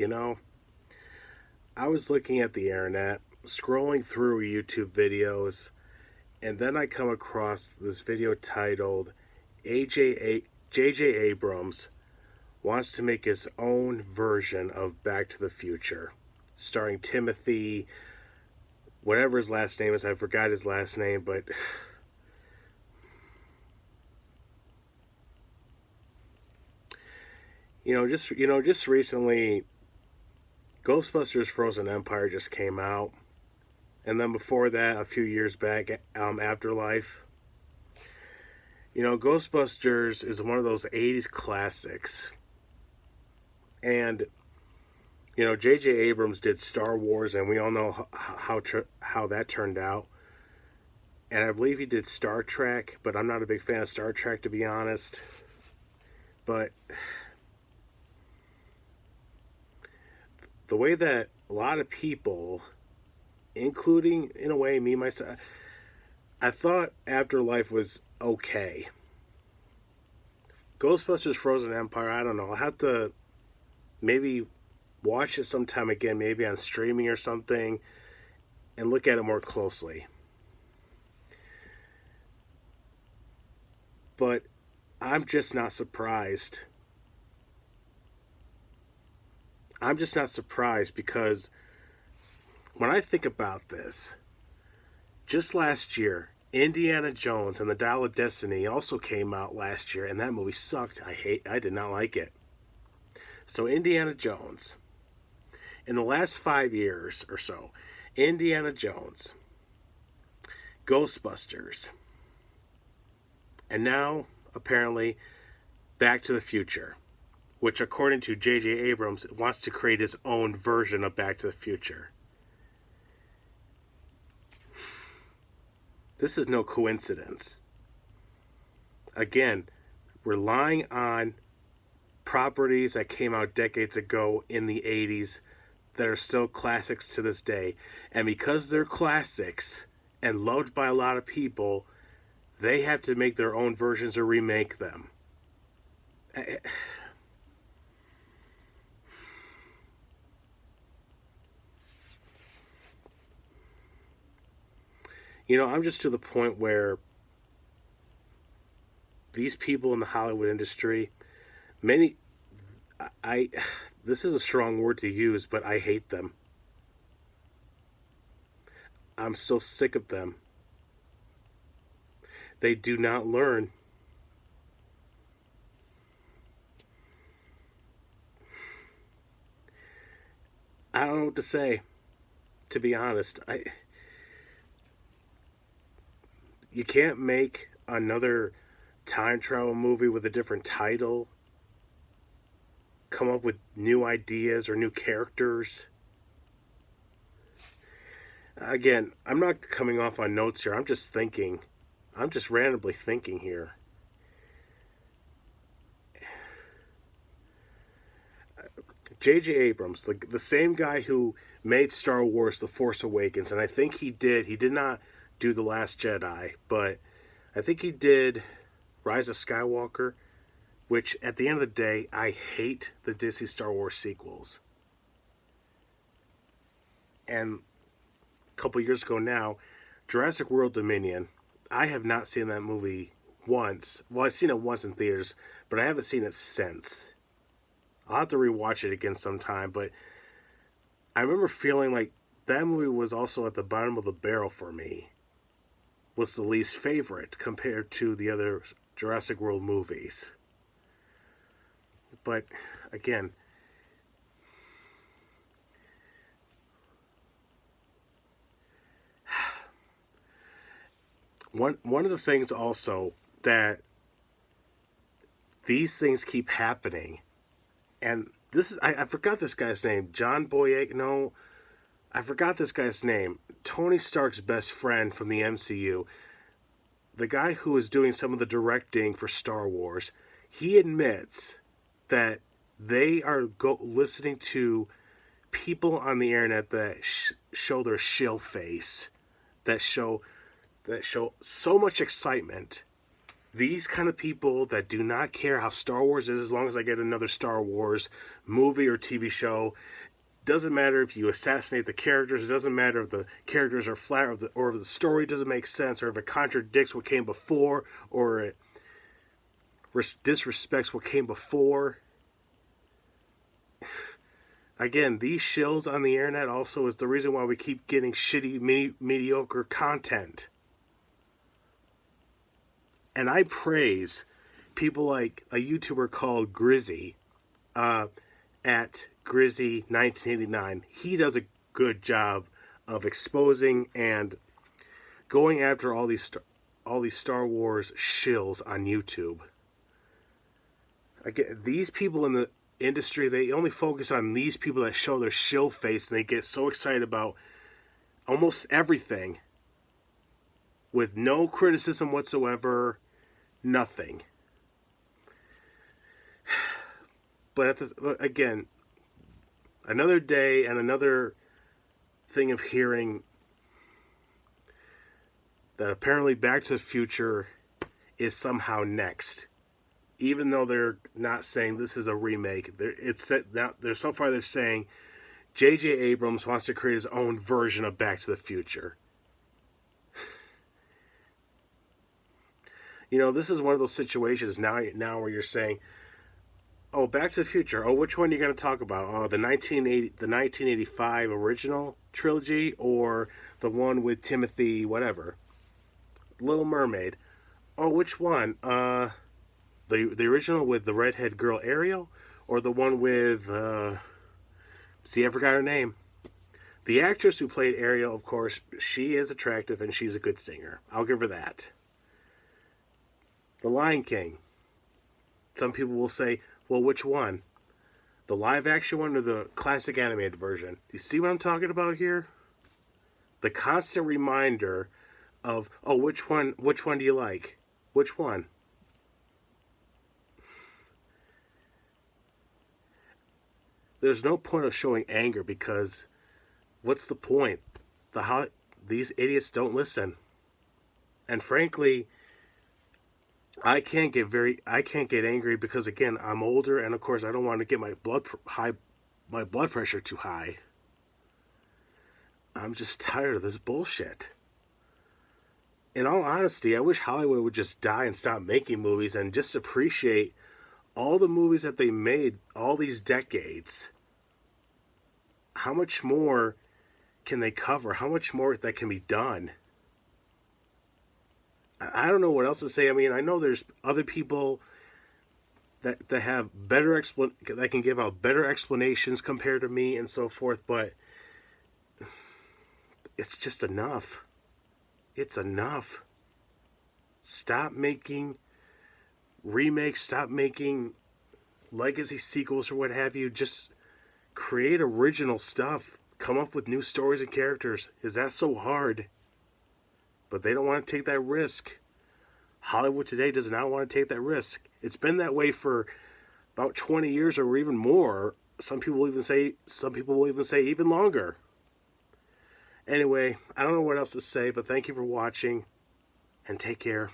You know, I was looking at the internet, scrolling through YouTube videos, and then I come across this video titled J.J. Abrams wants to make his own version of Back to the Future, starring Timothy, whatever his last name is. I forgot his last name, but just recently, Ghostbusters: Frozen Empire just came out, and then before that, a few years back, Afterlife. Ghostbusters is one of those '80s classics, and J.J. Abrams did Star Wars, and we all know how that turned out. And I believe he did Star Trek, but I'm not a big fan of Star Trek, to be honest. But the way that a lot of people, including, in a way, me, myself, I thought Afterlife was okay. Ghostbusters Frozen Empire, I don't know. I'll have to maybe watch it sometime again, maybe on streaming or something, and look at it more closely. But I'm just not surprised. I'm just not surprised because when I think about this, just last year, Indiana Jones and the Dial of Destiny also came out last year, and that movie sucked. I did not like it. So Indiana Jones, in the last 5 years or so, Indiana Jones, Ghostbusters, and now, apparently, Back to the Future, which, according to J.J. Abrams, wants to create his own version of Back to the Future. This is no coincidence. Again, relying on properties that came out decades ago in the 80s that are still classics to this day. And because they're classics and loved by a lot of people, they have to make their own versions or remake them. I'm just to the point where these people in the Hollywood industry, this is a strong word to use, but I hate them. I'm so sick of them. They do not learn. I don't know what to say, to be honest. You can't make another time travel movie with a different title, come up with new ideas or new characters. Again, I'm not coming off on notes here. I'm just thinking. I'm just randomly thinking here. J.J. Abrams, the same guy who made Star Wars The Force Awakens, and I think he did not do The Last Jedi, but I think he did Rise of Skywalker, which at the end of the day, I hate the Disney Star Wars sequels. And a couple years ago now, Jurassic World Dominion, I have not seen that movie once. Well, I've seen it once in theaters, but I haven't seen it since. I'll have to rewatch it again sometime, but I remember feeling like that movie was also at the bottom of the barrel for me. Was the least favorite compared to the other Jurassic World movies. But again, one of the things also that these things keep happening, and this is I forgot this guy's name, John Boyega. No, I forgot this guy's name. Tony Stark's best friend from the MCU, the guy who is doing some of the directing for Star Wars, he admits that they are listening to people on the internet that show their shill face, that show so much excitement These kind of people that do not care how Star Wars is, as long as I get another Star Wars movie or TV show. Doesn't matter if you assassinate the characters. It doesn't matter if the characters are flat, or if the story doesn't make sense, or if it contradicts what came before, or it disrespects what came before. Again, these shills on the internet also is the reason why we keep getting shitty, mediocre content. And I praise people like a YouTuber called Grizzy, at Grizzy1989. He does a good job of exposing and going after all these Star Wars shills on YouTube. Again, these people in the industry, they only focus on these people that show their shill face, and they get so excited about almost everything with no criticism whatsoever, nothing. But again, another day and another thing of hearing that apparently Back to the Future is somehow next, even though they're not saying this is a remake. So far they're saying J.J. Abrams wants to create his own version of Back to the Future. This is one of those situations now where you're saying, oh, Back to the Future. Oh, which one are you going to talk about? Oh, the 1985 original trilogy, or the one with Timothy whatever, Little Mermaid. Oh, which one? The original with the redhead girl Ariel, or the one with I forgot her name. The actress who played Ariel, of course, she is attractive and she's a good singer. I'll give her that. The Lion King. Some people will say, well, which one? The live action one or the classic animated version? You see what I'm talking about here? The constant reminder of, oh, which one do you like? Which one? There's no point of showing anger, because what's the point? These idiots don't listen. And frankly, I can't get angry because, again, I'm older, and of course I don't want to get my blood pressure too high. I'm just tired of this bullshit. In all honesty, I wish Hollywood would just die and stop making movies and just appreciate all the movies that they made all these decades. How much more can they cover? How much more that can be done? I don't know what else to say. I mean, I know there's other people that have that can give out better explanations compared to me and so forth, but it's just enough. It's enough. Stop making remakes, stop making legacy sequels or what have you. Just create original stuff. Come up with new stories and characters. Is that so hard? But they don't want to take that risk. Hollywood today does not want to take that risk. It's been that way for about 20 years or even more. Some people will even say even longer. Anyway, I don't know what else to say, but thank you for watching, and take care.